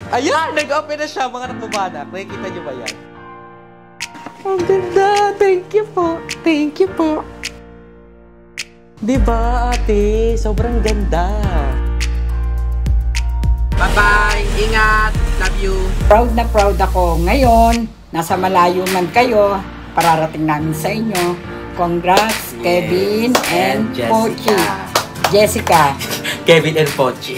Ayan! Nag-open na siya mga nagbabanak. Nakikita niyo ba yan? Ang ganda! Thank you po! Thank you po! Diba ate? Sobrang ganda! Bye-bye! Ingat! Love you! Proud na proud ako. Ngayon, nasa malayo man kayo, pararating namin sa inyo. Congrats, yes. Kevin and Pochi. Jessica. Kevin and Pochi.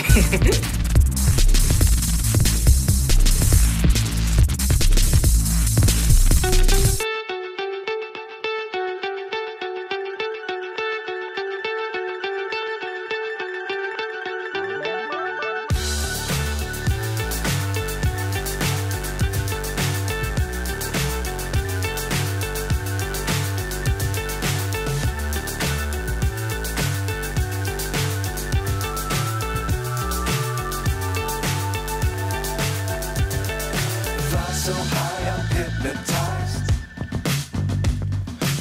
So high, I'm hypnotized.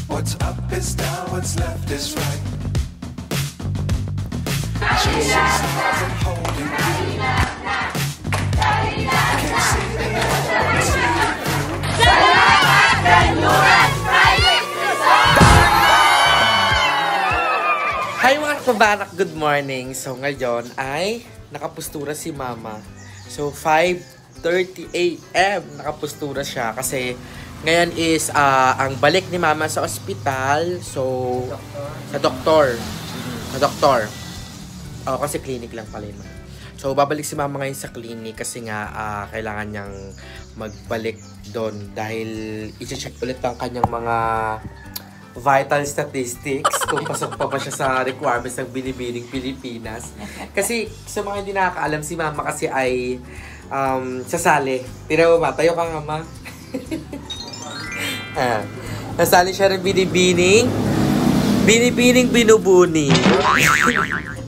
What's up is down, what's left is right. Chasing stars and holding you. Can't see the Hi mga kabanak, good morning. So ngayon ay nakapustura si Mama. So 5:30 AM nakapustura siya kasi ngayon is ang balik ni Mama sa ospital. So sa doktor. Kasi clinic lang pala yun. So babalik si Mama ngayon sa clinic kasi nga kailangan niyang magbalik doon dahil i-check ulit ang kanyang mga vital statistics kung pasok pa ba siya sa requirements ng Binibining Pilipinas. Kasi sa mga hindi nakakaalam, si Mama kasi ay sasali. Tira mo ba? Tayo ka nga, Ma. Nasali siya ng Binibining Binubuni.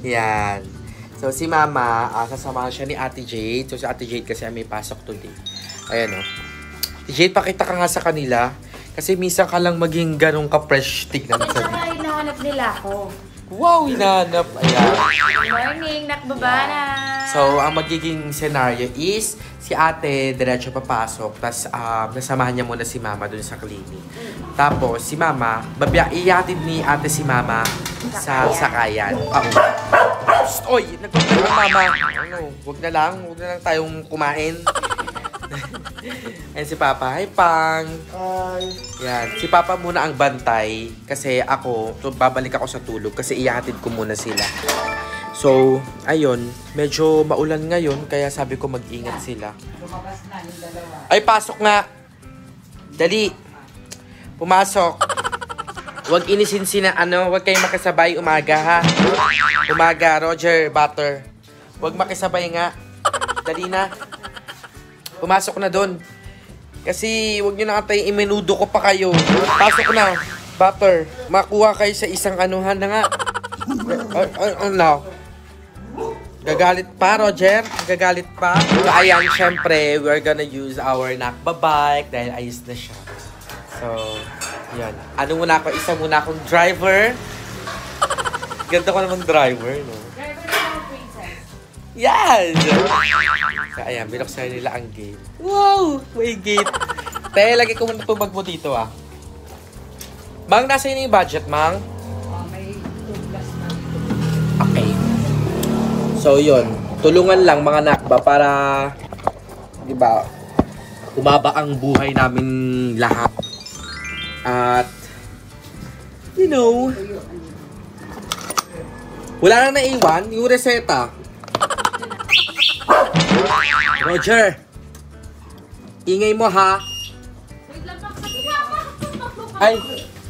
Yan. So, si Mama, sasamahan siya ni Ate Jade. So, si Ate Jade kasi may pasok today. Ayan, o. Ate Jade, pakita ka nga sa kanila. Kasi minsan ka lang maging ganun ka-fresh tignan sa saka hinahanap nila ako. Wow, hinahanap. Ayan. Good morning, nakbabana. So, ang magiging scenario is si ate diretso papasok, tapos nasamahan niya muna si Mama dun sa clinic. Tapos, si Mama, iatid ni ate si Mama sa sakayan. Oy, nagpapalala Mama. Huwag na lang tayong kumain. Ayan si Papa. Hi, Pang. Hi. Yan. Si Papa muna ang bantay kasi ako, babalik ako sa tulog kasi ihatid ko muna sila. So, ayun. Medyo maulan ngayon kaya sabi ko mag-ingat sila. Lumabas na yung dalawa. Ay, pasok nga. Dali. Pumasok. Huwag inisin huwag kayong makasabay umaga, ha? Umaga, Roger, Butter. Huwag makisabay nga. Dali na. Pumasok na doon. Kasi huwag nyo na katay imenudo ko pa kayo. Pasok na. Butter. Makuha kayo sa isang anuhan na nga. No. Gagalit pa, Roger. Gagalit pa. So, ayan, syempre, we're gonna use our nakba bike dahil ayos na siya. So, yan. Isa muna akong driver. Ganda ko namang driver, no? Yes! So, ayan, binuksan nila ang gate. Wow! May gate. Te, lagi ko muna itong bag mo dito, ah. Mang, nasa yun yung budget, Mang? May 2 plus na. Okay. So, yun. Tulungan lang, mga nakba, para, di ba, umaba ang buhay namin lahat. At, you know, wala na naiwan, yung reseta. Roger, ingay mo, ha? Ay,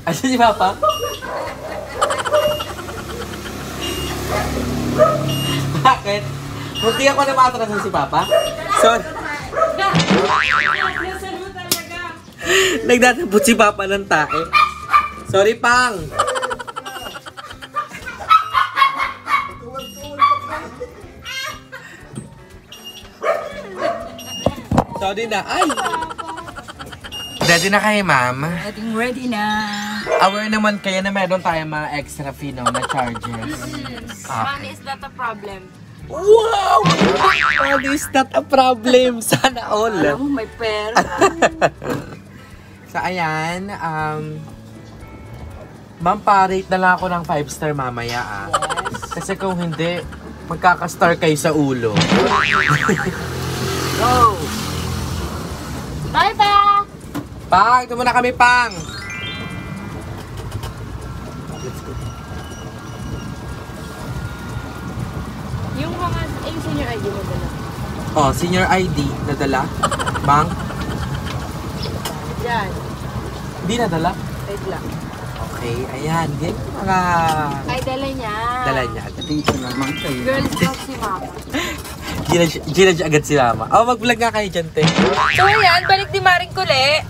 asa si Papa? Bakit? Munti ako na matrasan si Papa? Sorry. Nagdadabot si Papa ng tae. Sorry, Pang. Sorry na. Ay! Ready na kayo, Ma'am? Ready na. Aware naman kayo na meron tayong mga extra fee, no, na charges. Ma'am, is that a problem? Wow! Money is not a problem. Sana all. Alam mo, may pera. So, ayan. Ma'am, pa-rate na lang ako ng 5-star mamaya, ah. Kasi kung hindi, magkaka-star kayo sa ulo. Go! Bye, ba? Pang, ito muna kami, Pang. Let's go. Yung mga, yung senior ID mo dala. Oh, senior ID, nadala. Bang, Diyan. hindi nadala. Wait lang. Okay, ayan. Yan yung mga Ay, dala niya. dala niya. Dito naman kayo. Girl Scout si Mama. Ginadya agad si Mama. Oh, mag-vlog nga kayo dyan, te. So, ayan. Balik ni Maring Kule.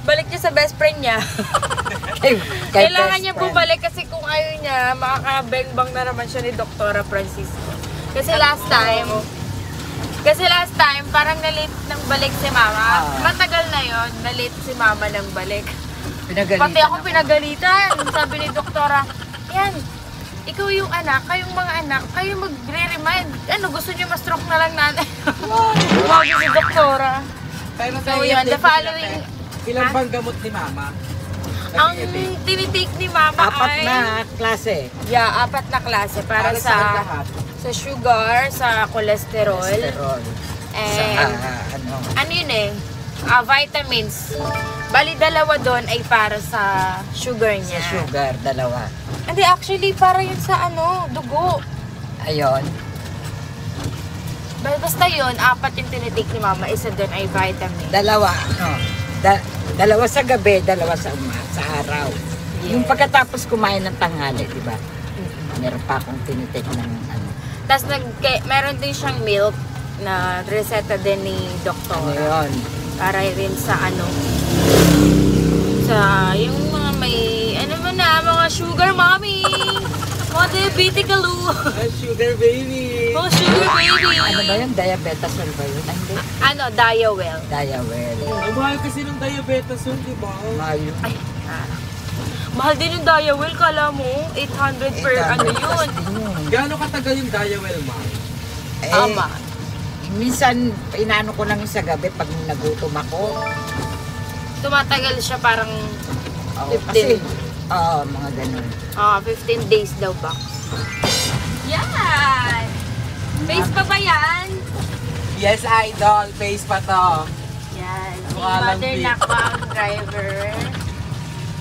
Balik niya sa best friend niya. Kailangan niya bumalik kasi kung ayaw niya, makakabengbang na naman siya ni Dr. Francisco. Kasi last time, parang nalit ng balik si Mama. Matagal na yon, nalit si Mama ng balik. Pinagalitan Pati ako pinagalitan. Sabi ni Doktora, yan, ikaw yung anak, kayong mga anak, kayo magre-remind. Ano, gusto niyo ma-stroke na lang natin? Sabi si Doktora. Pero So yun, the following, ilang bang gamot ni Mama? ang tinitake ni Mama Apat ay... na klase. Yeah, 4 na klase para saan sa lahat? sugar, sa cholesterol, Cholesterol. and ano yun eh, vitamins. Bali, 2 doon ay para sa sugar Sa niya. sugar, 2. Hindi, actually, para yun sa dugo. Ayun. Basta yun, 4 yung tinitake ni Mama, isa doon ay vitamin. 2, no? 2 sa gabi, 2 sa araw. Yung pagkatapos kumain ng tanghali, di ba? Meron pa akong tinitake ng ano. Tapos meron din siyang milk na reseta din ni Doktor. Ngayon. Para rin sa sa yung mga may, mga sugar mommy, mga diabeticaloo, Sugar baby! mga sugar baby. Ano ba yun? Diabetasol ba yun? Ay, hindi. Diawell. Diawell. Ang mahal kasi ng diabetes yun, di ba? Mahal yun. Mahal din yung Diawell, kala mo, 800 per ano yun. Gaano katagal yung diawell, ma'am? Tama. Minsan, inaano ko lang sa gabi pag nagutom ako. Tumatagal siya parang Oo, 15. kasi, mga ganun. 15 days daw ba? Yan! Face pa ba yan? Yes, idol. Face pa to. Yan. Si Mukha lang Mother big. Nakwa ang driver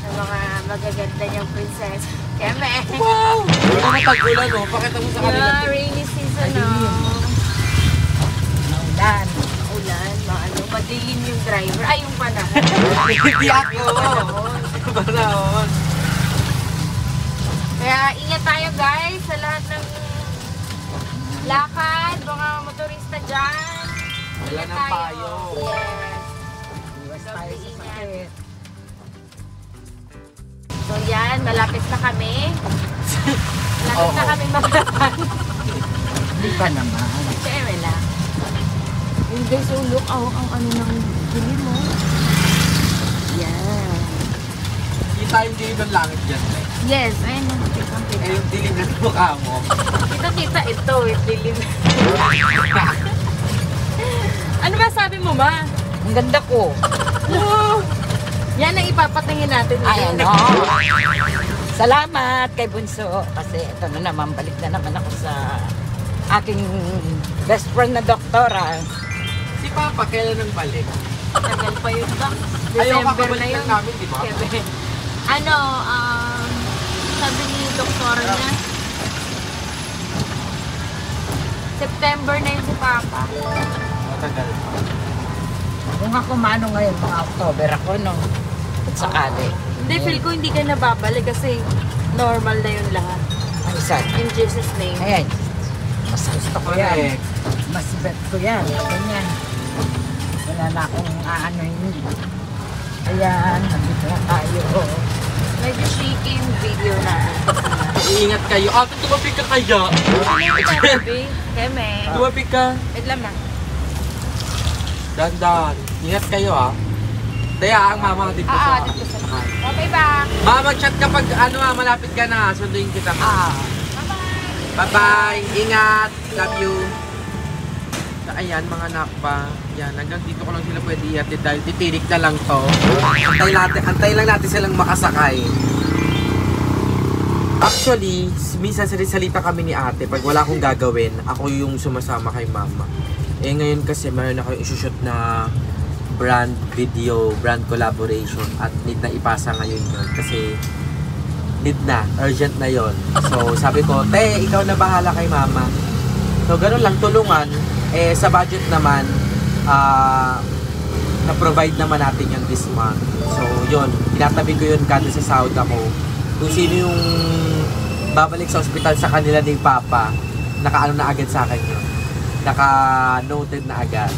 ng mga magaganda niyang princess. Keme! Wow! Wala na tag-ulan, no? Pakita mo sa kanila. Yeah, rainy season na. Maulan. Ulan, madilim yung driver. Ay, yung panahon. Hindi ako. Panahon. Panahon. Kaya ingat tayo guys sa lahat ng lakad, mga motorista dyan. Wala Ingat ng tayo. payo. Yes. Iwas tayo sa sakit. So yan, malapit na kami. Malapit na Oo. kami maglakad. Hindi pa naman. Siyempre lang. Yung guys, so look ang ano ng dilim mo. Yan. Kita yung dilim ng langit dyan, eh. Yes, ayun na. Eh, yung dilim ng mukha mo. Kita ito, dilim. Ano ba sabi mo ba? Ang ganda ko. Yan ang ipapatingin natin. Ay, ano? Salamat kay Bunso. Kasi ito na naman, balik na naman ako sa aking best friend na doktora. Si Papa, kailan nang balik? Tagal pa yun ba? Ayaw December kakabalik na yun. lang namin, di ba? Kebe. Sabi ni doktora niya, September na yun si Papa. Matagal pa. Kung ako mano ngayon, mga October ako, no? At sakali. Hindi, feel ko hindi ka nababalik kasi normal na yun lahat. Ang isa. In Jesus' name. Ayan. Mas gusto ko yan. Correct. Mas bet ko yan. Ganyan. Wala na akong aanoin. Ayan. Nandito na tayo. Medyo shaky yung video natin. Iingat kayo. Tumabi ka kaya. Sabi, Keme. Tumabi ka. Wait lang na. Dandan. Ingat kayo, ha. Daya ang mama dito sa... Dito sa Okay ba? Mama, chat kapag malapit ka na. Sunduin kita. Ah. Bye-bye. Bye-bye! Ingat! Love you! So, ayan, mga nakpa. Yan, hanggang dito ko lang sila pwede iatid dahil titirik na lang to. Antay lang natin silang makasakay. Actually, minsan salita kami ni ate. Pag wala akong gagawin, ako yung sumasama kay mama. Eh ngayon kasi mayroon ako i-shoot na brand video, brand collaboration. At need na ipasa ngayon yun. Kasi need na, urgent na yon. So sabi ko, te, ikaw na bahala kay mama. So ganoon lang, tulungan. Eh sa budget naman, na-provide naman natin yun this month. So yun, tinatabi ko yun kada sa sahod ako. Kung sino yung babalik sa ospital sa kanila ni Papa, naka-ano na agad sa akin yun. Naka-noted na agad.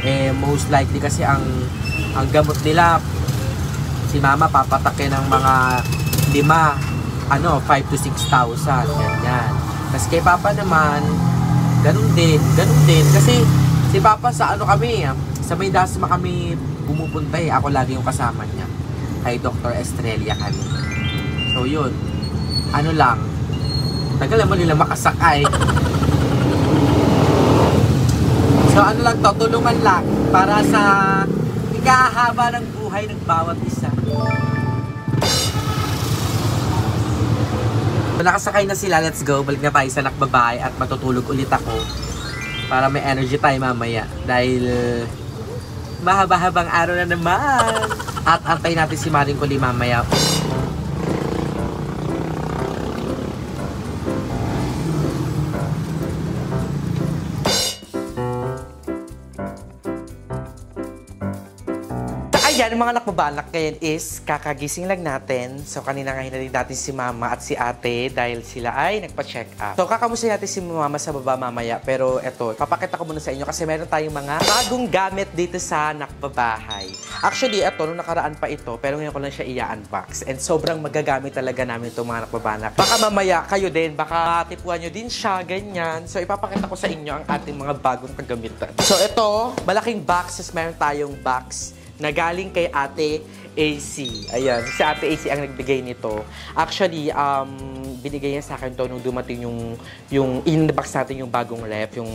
Eh most likely kasi ang gamot nila, si Mama papatakin ng mga 5 to 6,000, ganyan. Tapos kay Papa naman, ganun din. Kasi si Papa sa sa May Dasma kami pumupunta eh. Ako lagi yung kasama niya. Kay Dr. Estrella kami. So yun. Ano lang. Tagal naman nila makasakay. So ano lang to, tulungan lang. Para sa ikahaba ng buhay ng bawat isa. Nakasakay na sila, let's go. Balik na tayo sa nakbabahay at matutulog ulit ako para may energy tayo mamaya dahil mahaba-habang araw na naman at antay natin si Maring Kuli mamaya. Ayan, mga nakbabalak ngayon is kakagising lang natin. So, kanina nga hinatid natin si Mama at si Ate dahil sila ay nagpa-check up. So, kakamusta natin si Mama sa baba mamaya. Pero eto, papakita ko muna sa inyo kasi meron tayong mga bagong gamit dito sa nakbabahay. Actually, eto, nung nakaraan pa ito, pero ngayon ko lang siya i-unbox. And sobrang magagamit talaga namin itong mga nakbabalak. Baka mamaya kayo din, baka tipuan nyo din siya, ganyan. So, ipapakita ko sa inyo ang ating mga bagong kagamitan. So, ito, malaking boxes, meron tayong box na galing kay Ate AC. Ayan, si Ate AC ang nagbigay nito. Actually, binigay niya sa akin to nung dumating yung in-box natin yung bagong ref, yung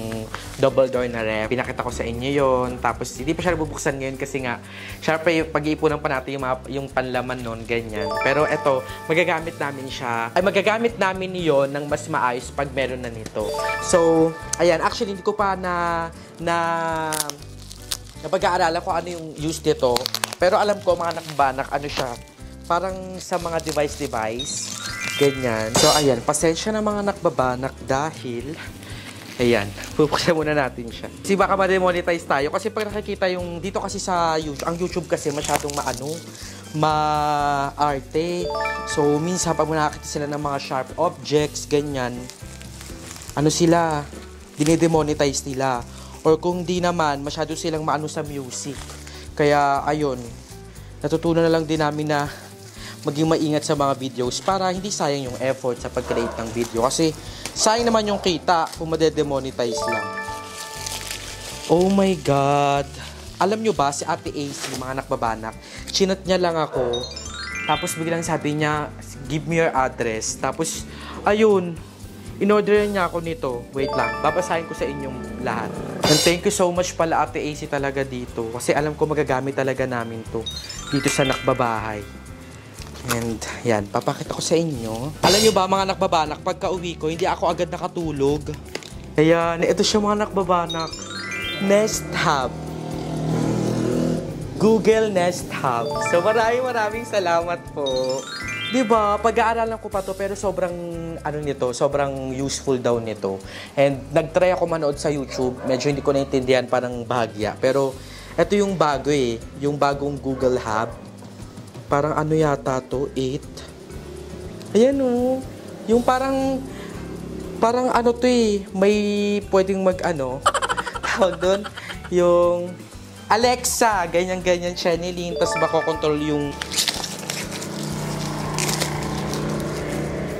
double door na ref. Pinakita ko sa inyo yon. Tapos, hindi pa siya nabubuksan ngayon kasi nga, syempre, pag-iipunan pa natin yung panlaman nun, ganyan. Pero eto, magagamit namin siya. Ay, magagamit namin yon ng mas maayos pag meron na nito. So, ayan, actually, hindi ko pa napag-aaralan ko ano yung use nito. Pero alam ko, mga nakbanak, ano siya, parang sa mga device, ganyan. So, ayan, pasensya na mga nakbabanak dahil, ayan, pupuksan muna natin siya. Kasi baka ma-demonetize tayo. Kasi pag nakikita yung, dito kasi sa YouTube, ang YouTube kasi masyadong ma-arte. So, minsan pag nakakita sila ng mga sharp objects, ganyan, ano sila, dine-demonetize nila. Or kung di naman, masyado silang maano sa music. Kaya, ayun, natutunan na lang din namin na maging maingat sa mga videos para hindi sayang yung effort sa pag-create ng video. Kasi, sayang naman yung kita kung made-demonetize lang. Oh my God! Alam nyo ba, si Ate AC, mga nakbabanak, chinat niya lang ako. Tapos biglang sabi niya, give me your address. Tapos, ayun, in-order niya ako nito. Wait lang, babasahin ko sa inyong lahat. And thank you so much pala Ate AC talaga dito. Kasi alam ko magagamit talaga namin to dito sa nakbabahay. And yan, papakita ko sa inyo. Alam nyo ba mga nakbabanak, pagka uwi ko, hindi ako agad nakatulog. Ayan, ito siya mga nakbabanak. Nest Hub. Google Nest Hub. So maraming salamat po. Diba, pag-aaralan ko pa to pero sobrang sobrang useful daw nito. And nagtry ako manood sa YouTube, medyo hindi ko naintindihan, parang bahagya. Pero ito yung bago yung bagong Google Hub. Parang ano yata to, 8. Ayan yung parang ano to may pwedeng tawag doon, yung Alexa, ganyan-ganyan siya nilin, tapos makokontrol yung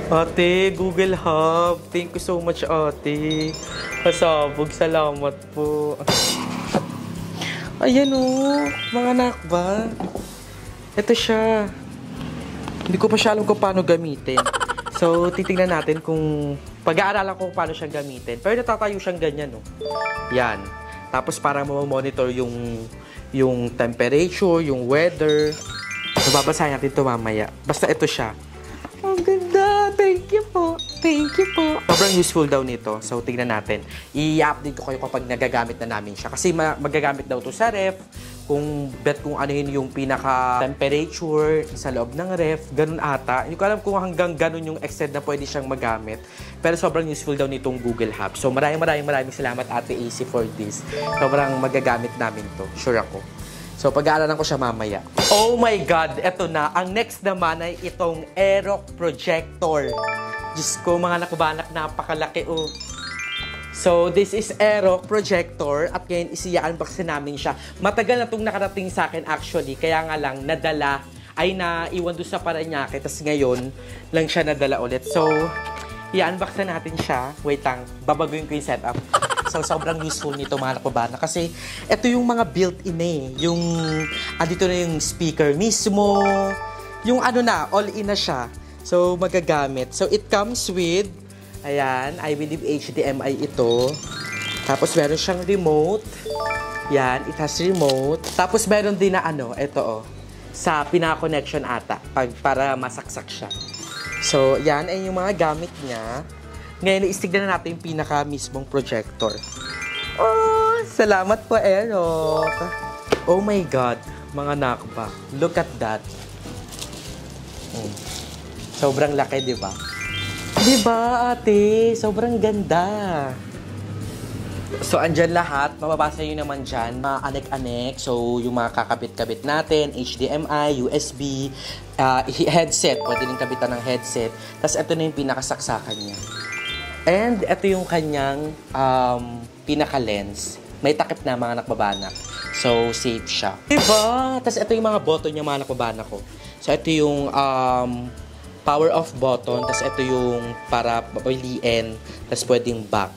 Ate, Google Hub. Thank you so much, Ate. Pasabog, salamat po. Ayan mga nakba. Ito siya. Hindi ko pa siya alam kung paano gamitin. So, titingnan natin kung pag-aaralan ko kung paano siyang gamitin. Pero natatayo siyang ganyan, no? Yan. Tapos parang mamamonitor yung temperature, yung weather. So, babasahin natin ito mamaya. Basta ito siya. Ang ganda! Thank you po! Thank you po! Sobrang useful daw nito. So, tignan natin. I-update ko kayo kapag nagagamit na namin siya. Kasi magagamit daw to sa ref. Kung ano yun yung pinaka-temperature sa loob ng ref. Ganun ata. Hindi ko alam kung hanggang ganun yung extent na pwede siyang magamit. Pero sobrang useful daw nitong Google Hub. So, maraming salamat Ate AC for this. Sobrang magagamit namin to. Sure ako. So, pag-aaralan ko siya mamaya. Oh my God! Eto na. Ang next naman ay itong Aerox projector. Diyos ko, mga nakubanak, napakalaki oh. So, this is Aerox projector at ngayon isi-unbox namin siya. Matagal na itong nakarating sa akin actually. Kaya nga lang, naiwan doon sa Paranaque. Tapos ngayon, lang siya nadala ulit. So, i-unbox na natin siya. Wait lang, babaguhin ko yung setup. So, sobrang useful nito mga nakubana. Kasi, ito yung mga built-in Yung, andito na yung speaker mismo. Yung all-in na siya. So, magagamit. So, it comes with, ayan, I believe HDMI ito. Tapos, meron siyang remote. Yan, it has remote. Tapos, meron din na ito sa pinaka-connection ata. Para masaksak siya. So, yan ay yung mga gamit niya. Ngayon, istignan na natin yung pinaka-mismong projector. Oh, salamat po, Aerox. Oh my God, mga nakba. Look at that. Sobrang laki, di ba? Di ba, ate? Sobrang ganda. So, andyan lahat. Mababasa nyo naman dyan. Mga anek-anek. So, yung mga kakabit-kabit natin. HDMI, USB, headset. Pwede rin kabitan ng headset. Tapos, ito na yung pinakasaksakan niya. And ito yung kanyang pinaka-lens. May takip na mga nakbabanak. So, safe siya. Diba? Tapos ito yung mga button niya mga nakbabanak ko. So, ito yung power off button. Tapos ito yung para papiliin. Tapos pwedeng back.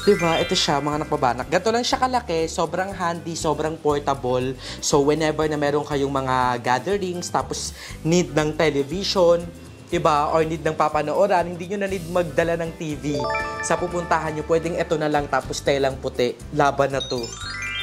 Diba? Ito siya mga nakbabanak. Ganito lang siya kalaki. Sobrang handy. Sobrang portable. So, whenever na meron kayong mga gatherings, tapos need ng television, diba? Or need ng papanooran, hindi nyo na need magdala ng TV. Sa pupuntahan nyo, pwedeng ito na lang tapos telang puti. Laban na to.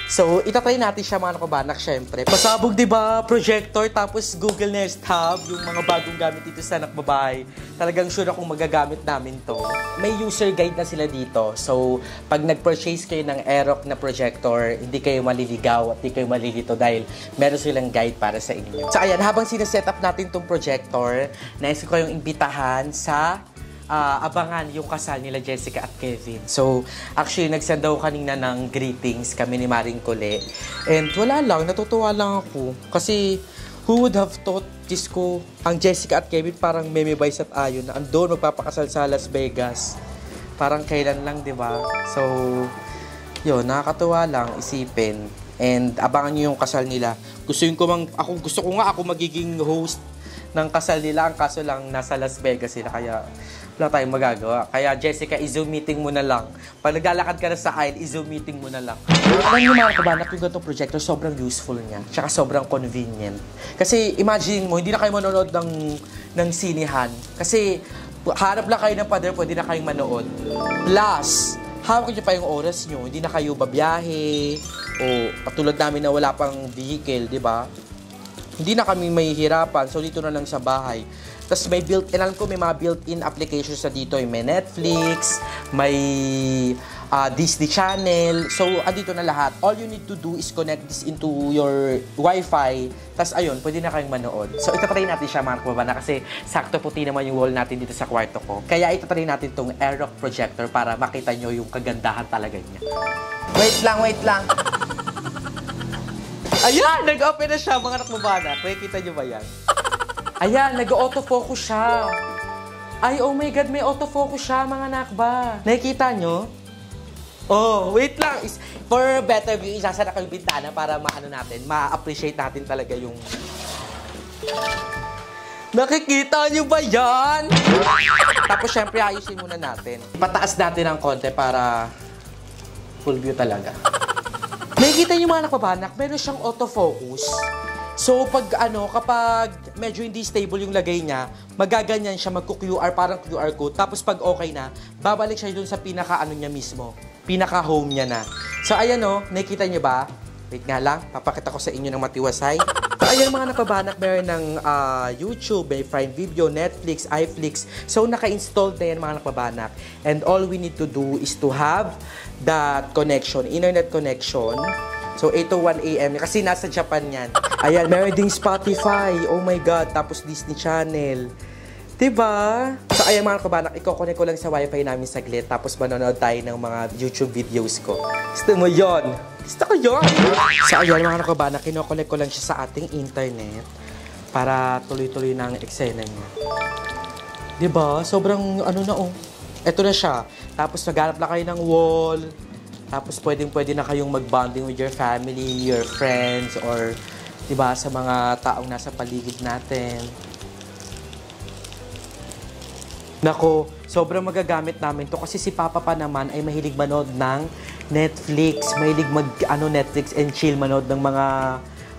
So, itatry natin siya mga nakabanak, syempre. Pasabog, diba? Projector, tapos Google Nest Hub, yung mga bagong gamit dito sa nakbabahay. Talagang sure akong magagamit namin to. May user guide na sila dito. So, pag nag-purchase kayo ng Aerox na projector, hindi kayo maliligaw at hindi kayo malilito dahil meron silang guide para sa inyo. So, ayan, habang sineset up natin tong projector, nais ko kayong imbitahan sa abangan yung kasal nila Jessica at Kevin. So, actually, nagsend daw kanina ng greetings kami ni Maring Cole. And wala lang, natutuwa lang ako. Kasi, who would have thought, Diyos ko, ang Jessica at Kevin parang Meme Vice at Ayon na andun magpapakasal sa Las Vegas. Parang kailan lang, di ba? So, yun, nakakatuwa lang isipin. And abangan nyo yung kasal nila. Gusto ko nga ako magiging host ng kasal nila. Ang kaso lang, nasa Las Vegas sila. Kaya, wala tayong magagawa. Kaya, Jessica, i-zoom meeting mo na lang. Pag naglalakad ka na sa aisle, i-zoom meeting mo na lang. Alam niyo mga kabanak, yung ganitong projector, sobrang useful niya. Tsaka sobrang convenient. Kasi, imagine mo, hindi na kayo manonood ng sinihan. Kasi, harap lang kayo ng pader, pwede na kayong manood. Plus, hawak niyo pa yung oras niyo. Hindi na kayo babiyahe. O, patulad namin na wala pang vehicle, di ba? Hindi na kami mahihirapan. So, dito na lang sa bahay. Tapos may built-in, alam ko may mga built-in applications sa dito. May Netflix, may Disney Channel. So, andito na lahat. All you need to do is connect this into your Wi-Fi. Tapos, ayun, pwede na kayong manood. So, itatry natin siya mga kababana kasi sakto puti naman yung wall natin dito sa kwarto ko. Kaya itatry natin itong Aerox projector para makita nyo yung kagandahan talaga niya. Wait lang. Ayan, nag-open na siya mga nakababana. Kita nyo ba yan? Ayan, nag-autofocus siya. Ay, oh my God, may autofocus siya, mga nakba. Nakikita nyo? Oh, wait lang. For better view, isasara ko yung bintana para ma-appreciate natin talaga yung... Nakikita nyo ba yan? Tapos, syempre, ayusin muna natin. Pataas natin ng konti para full view talaga. Nakikita nyo mga nakbabanak, meron siyang autofocus. So, kapag medyo hindi stable yung lagay niya, magaganyan siya, magku-QR, parang QR code. Tapos pag okay na, babalik siya dun sa pinaka-ano niya mismo. Pinaka-home niya na. So, ayan nakikita niyo ba? Wait nga lang, papakita ko sa inyo ng matiwasay. So, ayan mga nakabanak, meron ng YouTube, may Prime Video, Netflix, iFlix. So, naka-installed na yan mga nakabanak. And all we need to do is to have that connection, internet connection. So, 8 to 1 a.m. Kasi nasa Japan yan. Ayan, meron ding Spotify. Oh my God. Tapos Disney Channel. Diba? So, ayan mga kabanak, i-connect ko lang sa wifi namin saglit. Tapos manonood tayo ng mga YouTube videos ko. Gusto mo yun? Gusto ko yun! So, ayan mga kabanak, kinoconnect ko lang siya sa ating internet para tuloy-tuloy na ang eksena niya. Diba? Sobrang Ito na siya. Tapos naghanap lang kayo ng wall. Tapos pwede na kayong mag-bonding with your family, your friends, or diba, sa mga taong nasa paligid natin. Nako, sobrang magagamit namin to kasi si Papa pa naman ay mahilig manood ng Netflix. Mahilig Netflix and chill, manood ng mga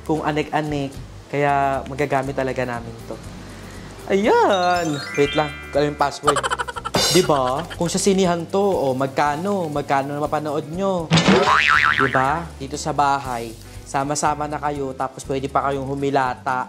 kung anik-anik. Kaya magagamit talaga namin to. Ayan! Wait lang, kaya yung password. Diba? Kung sa sinihan to, magkano na mapanood nyo. Diba? Dito sa bahay, sama-sama na kayo, tapos pwede pa kayong humilata.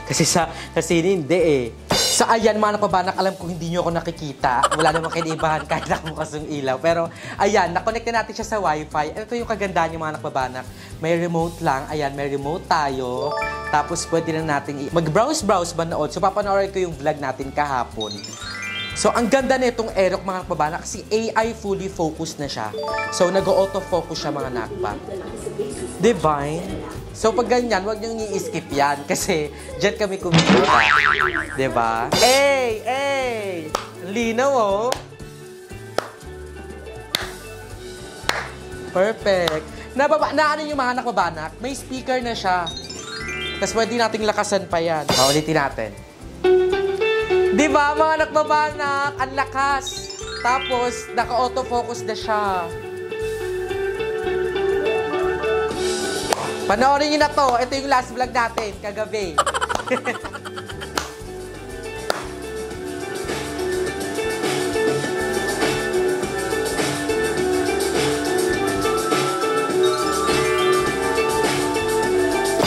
Kasi sa sini, hindi So, ayan mga napabanak, alam ko hindi nyo ako nakikita. Wala namang kinibahan kahit nakabukas yung ilaw. Pero, ayan, nakonect na natin siya sa wifi. Ito yung kagandaan yung mga napabanak. May remote lang. Ayan, may remote tayo. Tapos, pwede na natin mag-browse manood. So, papanoorin ko yung vlog natin kahapon. So, ang ganda nitong Aerox mga nakpabanak kasi AI fully focused na siya. So, nag-auto-focus siya mga nakpa. Divine. So, pag ganyan, huwag niyong i-skip yan kasi dyan kami kumikita. Diba? Hey! Linaw, Perfect. Naano yung mga nakpabanak? May speaker na siya. Tapos pwede nating lakasan pa yan. Ulitin natin. Diba, mga nakbabanak? Ang lakas. Tapos, naka-autofocus na siya. Panoorin nyo na to. Ito yung last vlog natin, kagabi.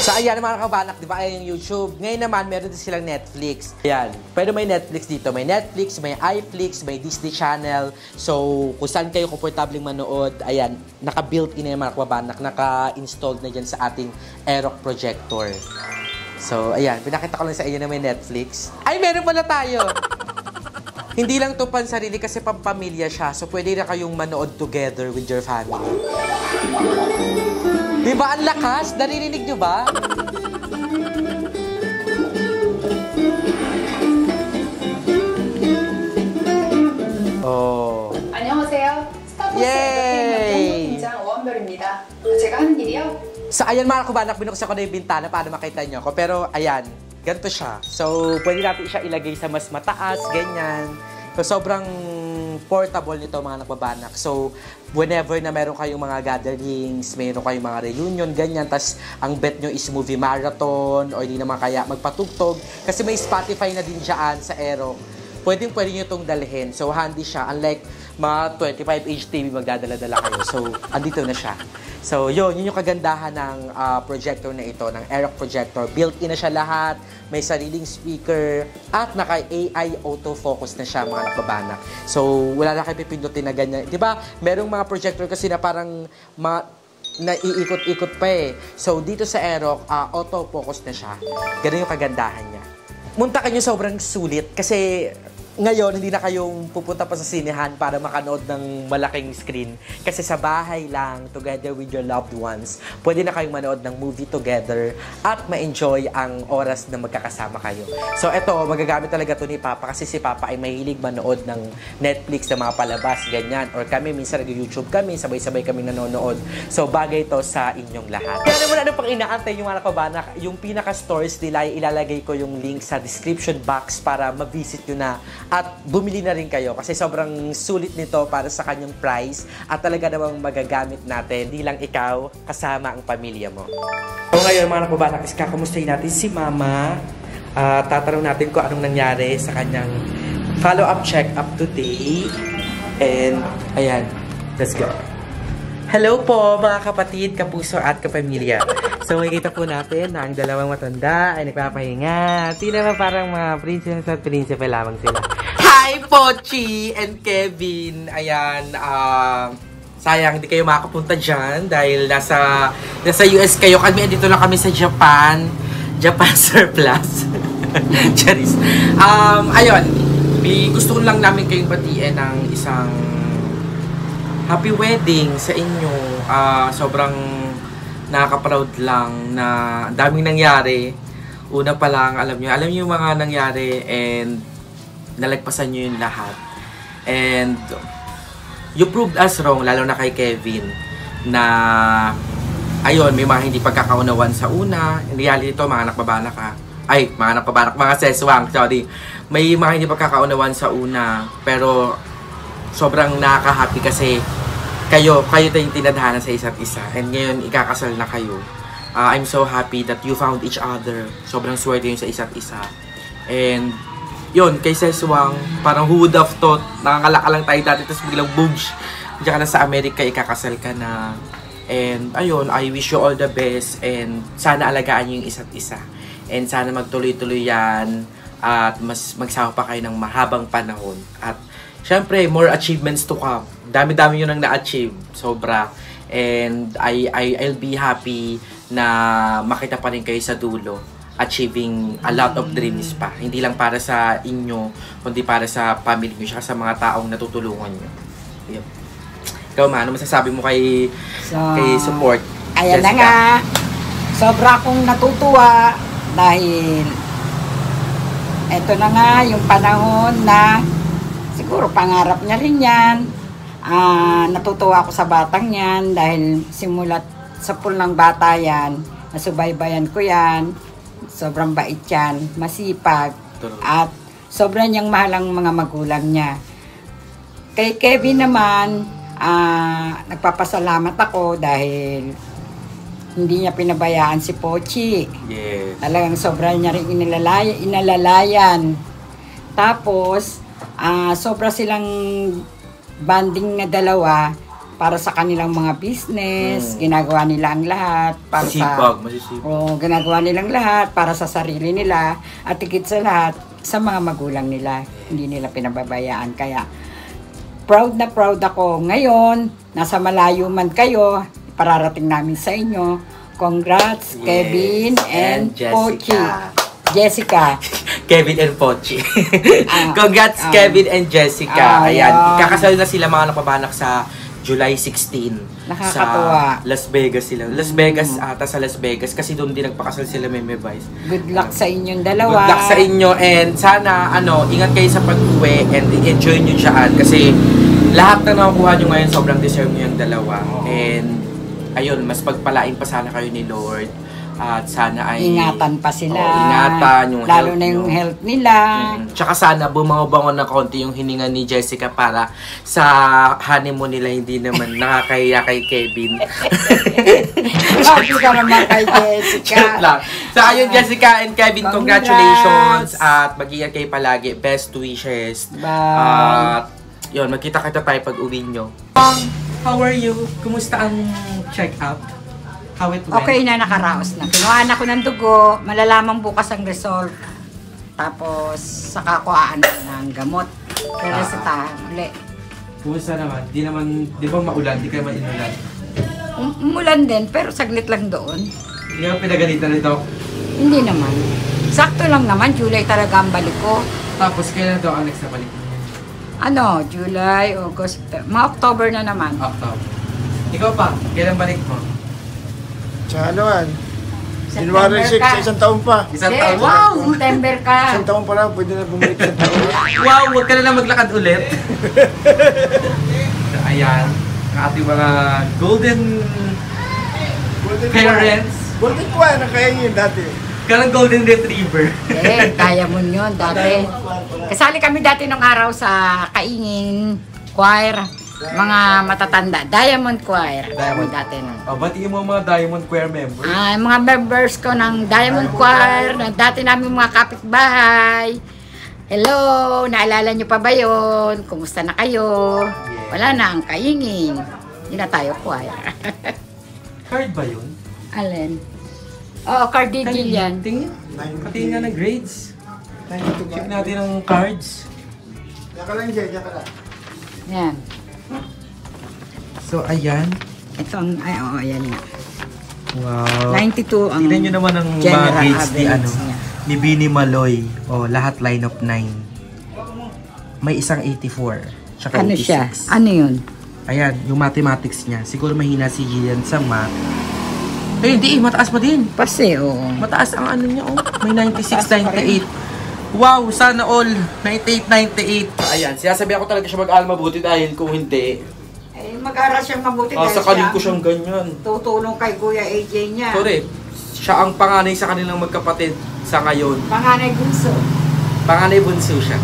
So, ayan mga kabanak, di ba? Ayan yung YouTube. Ngayon naman, meron din silang Netflix. Ayan. Pero may Netflix dito. May Netflix, may iFlix, may Disney Channel. So, kung saan kayo komportabling manood, ayan, naka-built-in na yung mga kabanak, naka-installed na dyan sa ating Aerox projector. So, ayan. Pinakita ko lang sa inyo na may Netflix. Ay, meron pala tayo! Hindi lang to pansarili kasi pampamilya siya. So, pwede na kayong manood together with your family. Diba ang lakas? Naririnig nyo ba? 안녕하세요. 스타벅스 Yay! 팀장 오한별입니다. 제가 하는 일이요? So, ayan mga kabanak, binuksan ko na yung bintana para makita nyo ako. Pero, ayan, ganito siya. So, pwede natin siya ilagay sa mas mataas, ganyan. So, sobrang portable nito mga nagbabanak. So, whenever na meron kayong mga gatherings, meron kayong mga reunion, ganyan, tas ang bet nyo is movie marathon, or di naman kaya magpatugtog, kasi may Spotify na din dyan sa Aerox. Pwede nyo itong dalhin. So, handy siya. Unlike mga 25-inch TV, magdadala-dala kayo. So, andito na siya. So, yun yung kagandahan ng projector na ito, ng Aerox projector. Built-in na siya lahat, may sariling speaker, at naka-AI autofocus na siya, mga nagbabanak. So, wala na kayo pipindutin na ganyan. Diba, merong mga projector kasi na parang naiikot-ikot pa eh. So, dito sa Aerox, autofocus na siya. Ganun yung kagandahan niya. Muntakin nyo sobrang sulit kasi ngayon, hindi na kayong pupunta pa sa sinehan para makanood ng malaking screen. Kasi sa bahay lang, together with your loved ones, pwede na kayong manood ng movie together at ma-enjoy ang oras na magkakasama kayo. So, eto, magagamit talaga to ni Papa kasi si Papa ay mahilig manood ng Netflix na mga palabas, ganyan. Or kami, minsan nag-YouTube kami, sabay-sabay kami nanonood. So, bagay to sa inyong lahat. Kaya naman ano pang inaantay yung mga nakabanak, yung pinaka-stores nila, ilalagay ko yung link sa description box para ma-visit nyo na At bumili na rin kayo kasi sobrang sulit nito para sa kanyang price at talaga namang magagamit natin. Di lang ikaw, kasama ang pamilya mo. So ngayon mga nakubalakis, kakamustahin natin si Mama. Tatanong natin kung anong nangyari sa kanyang follow-up check-up today. And ayan, let's go. Hello po mga kapatid, kapuso at kapamilya. So makikita po natin na ang dalawang matanda ay nagpapahinga. Tila ba parang mga princess at principal lamang sila. Hi Pochi and Kevin! Ayan, sayang hindi kayo makapunta dyan dahil nasa US kayo. Kami dito lang kami sa Japan. Japan surplus. Charis. Ayun, gusto ko lang namin kayong batiin ng isang happy wedding sa inyo. Sobrang nakaka-proud lang na daming nangyari. Una pa lang, alam niyo yung mga nangyari and nalagpasan niyo yung lahat. And you proved us wrong, lalo na kay Kevin, na ayun, may mga hindi pagkakaunawan sa una. In reality ito, mga nakbabanak ka. Ay, mga seswang, sorry. May mga hindi pagkakaunawan sa una, pero sobrang nakaka-happy kasi kayo tayong tinadhana sa isa't isa. And ngayon, ikakasal na kayo. I'm so happy that you found each other. Sobrang swerte yun sa isa't isa. And yun, kay Seswang, parang who would have thought, nakakalaka lang tayo dati, tapos biglang boom, diyan ka na sa Amerika, ikakasal ka na. And ayun, I wish you all the best and sana alagaan niyo yung isa't isa. And sana magtuloy-tuloy yan at mas magsama pa kayo ng mahabang panahon. At syempre, more achievements to come. Dami-dami yun ang na-achieve. Sobra. And I'll be happy na makita pa rin kayo sa dulo. Achieving a lot of dreams pa. Hindi lang para sa inyo, kundi para sa family nyo, siya sa mga taong natutulungan nyo. Yep. Ikaw, ano masasabi mo kay support? Ayan Jessica? Na nga. Sobra akong natutuwa dahil eto na nga yung panahon na siguro pangarap niya rin yan. Natutuwa ako sa batang yan dahil simulat sa pool ng bata yan, nasubaybayan ko yan. Sobrang bait yan, masipag, at sobrang niyang mahal ang mga magulang niya. Kay Kevin naman, nagpapasalamat ako dahil hindi niya pinabayaan si Pochi. Yes. Talagang sobrang niya rin inalalayan. Tapos, sobra silang banding na dalawa para sa kanilang mga business. Ginagawa nila ang lahat. Masisipag. Ginagawa nilang lahat para sa sarili nila. At higit sa lahat, sa mga magulang nila. Hindi nila pinababayaan. Kaya, proud na proud ako. Ngayon, nasa malayo man kayo, pararating namin sa inyo. Congrats, yes, Kevin and Pochi. Jessica. Kevin and Pochi. Congrats, Kevin and Jessica. Ayan. Kakasal na sila mga napabanak sa July 16. Nakakatuwa. Sa Las Vegas sila. Las Vegas, ata sa Las Vegas. Kasi doon din nagpakasal sila, Meme Vice. Good luck sa inyong dalawa. Good luck sa inyo. And sana, ingat kayo sa pag-uwi and enjoy nyo dyan. Kasi lahat na nakukuha nyo ngayon, sobrang deserve nyo yung dalawa. And ayun, mas pagpalain pa sana kayo ni Lord. At sana ay ingatan pa sila. Ingatan yung lalo health na yung health nila. Tsaka sana bumango-bango na konti yung hininga ni Jessica para sa honeymoon nila hindi naman nakakahiya kay Kevin. Happy ka naman kay Jessica. So ayun, Jessica and Kevin, congratulations. At mag-iingat kayo palagi. Best wishes. Bye. At yun, magkita-kita tayo pag uwi nyo. How are you? Kumusta ang check-up? How it went? Okay na, nakaraos na. Kinuhaan ako ng dugo, malalaman bukas ang result. Tapos, saka ko aano ng gamot. Resetahan uli. Kumusta naman? Di ba maulan? Di kayo mainulan? Umulan din, pero saglit lang doon. Hindi ka pinagalitan nito? Hindi naman. Sakto lang naman, July talaga ang balik ko. Tapos kailan daw ang next na balik? July, August, mga October na naman. October. Ikaw pa, kailan balik mo? Sa January 6, isang taon pa. Isang taon pa? Wow! September ka. Isang taon pa lang, pwede na bumalik sa taon. Wow! Huwag ka na lang maglakad ulit. Ayan. Ang ating mga golden parents. Golden Kuya, na kaya yun dati. Karang golden retriever. Diamond yun dati. Kasali kami dati nung araw sa Kaingin Choir. Mga matatanda. Diamond Choir. Kami dati nun. Batiin mo mga Diamond Choir members. Mga members ko ng Diamond Choir, na dati namin mga kapitbahay. Hello, naalala nyo pa ba yun? Kumusta na kayo? Wala na ang Kaingin. Hindi na tayo choir. Card ba yun? Alin? Oo, card digil yan. Tingin. Patingin nga ng grades. Check natin ang cards. Diyan ka lang, Jay. Diyan ka lang. Yan. So, ayan. Ito ang, ayan nga. Wow. 92 ang Tignan nyo naman ang mga general grades ni, average niya. ni Bini Maloy. Lahat line of 9. May isang 84. Tsaka Ano 86. siya? Ano yun? Ayan, yung mathematics niya. Siguro mahina si Jillian sa math. Eh, hindi. Mataas pa din. Pasi, oo. Mataas ang ano niya, May 96, 98. Wow, sana all. 98, 98. Ayan, sinasabi ako talaga siya mag-aral mabuti dahil kung hindi, Mag-aral siyang mabuti dahil sakalin ko siyang ganyan. tutulong kay Kuya AJ niya. Correct. Siya ang panganay sa kanilang magkapatid sa ngayon. Panganay bunso. Panganay bunso siya.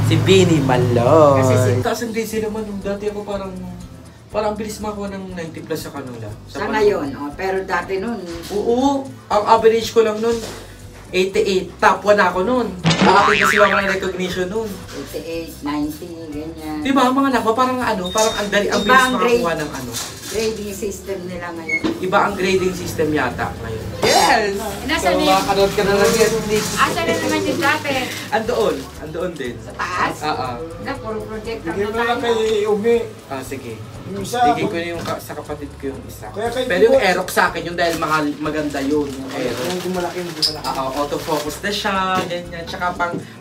Si Bini Maloy. Kasi si- Taas ang grade sila man. Dati ako parang bilis makuha ng 90 plus sa kanila. Sa ngayon, pero dati nun, Oo. Ang average ko lang nun, 88. Top 1 ako nun. Nakating kasi ako ng recognition nun. 88, 90, ganyan. Diba, mga anak, parang ang dali, ang Iba bilis ang grade. makakuha ng Grading system nila ngayon. Iba ang grading system yata ngayon. Yes! Nasaan So, yun? makakanood ka na lang Netflix. Asa na naman yung dati? Andoon din. Sa taas? Oo. Puro projector Bigyan mo na lang tayo. kay Umi. Sige. Yung isa. Bigay ko na yung sa kapatid ko yung isa. Kaya kay Pero yung Tibo- Aerox sa akin, yung dahil maganda yun, yung Aerox. Yung malaki, hindi malaki. Autofocus na siya, ganyan. Tsaka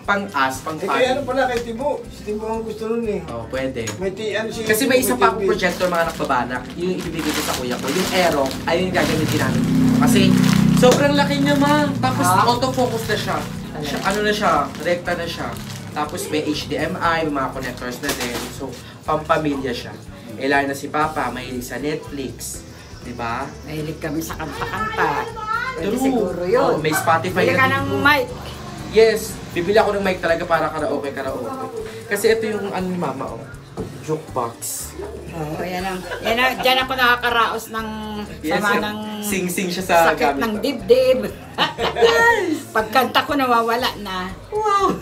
pang-as, Eh, kaya ano pang-pan. pala kay Tibo? Si Tibo ang gusto nun eh. Pwede. Ano si Kasi may isa pa akong TV. projector mga nakbabanak. Yung ibibigay ko sa kuya ko. Yung Aero, ayun yung gagamitin namin. Kasi sobrang laki niya ma. Tapos autofocus na siya. Ano na siya, rekta na siya. Tapos may HDMI, may mga connectors na din. So, pampamilya siya. Lalo na si Papa, mahilig sa Netflix. Diba? Mahilig kami sa kanta-kanta. Pwede True. siguro yun. May Spotify Bili ka na ng dito. mic. Yes, bibili ako ng mic talaga para karaoke. Kasi ito yung ano ni Mama, jukebox. Oo, yan ang. Diyan ako nakakaraos ng sama ng sing-sing siya sa sakit gamit ng ko. dibdib. Pagkanta ko nawawala na. Wow!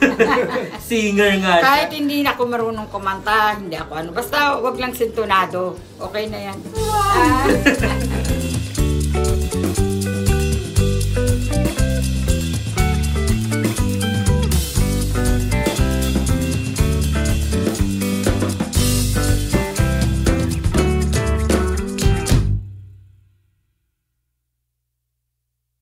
Singer nga siya. Kahit hindi na ako marunong kumanta, hindi ako ano. Basta wag lang sintonado. Okay na yan. Wow!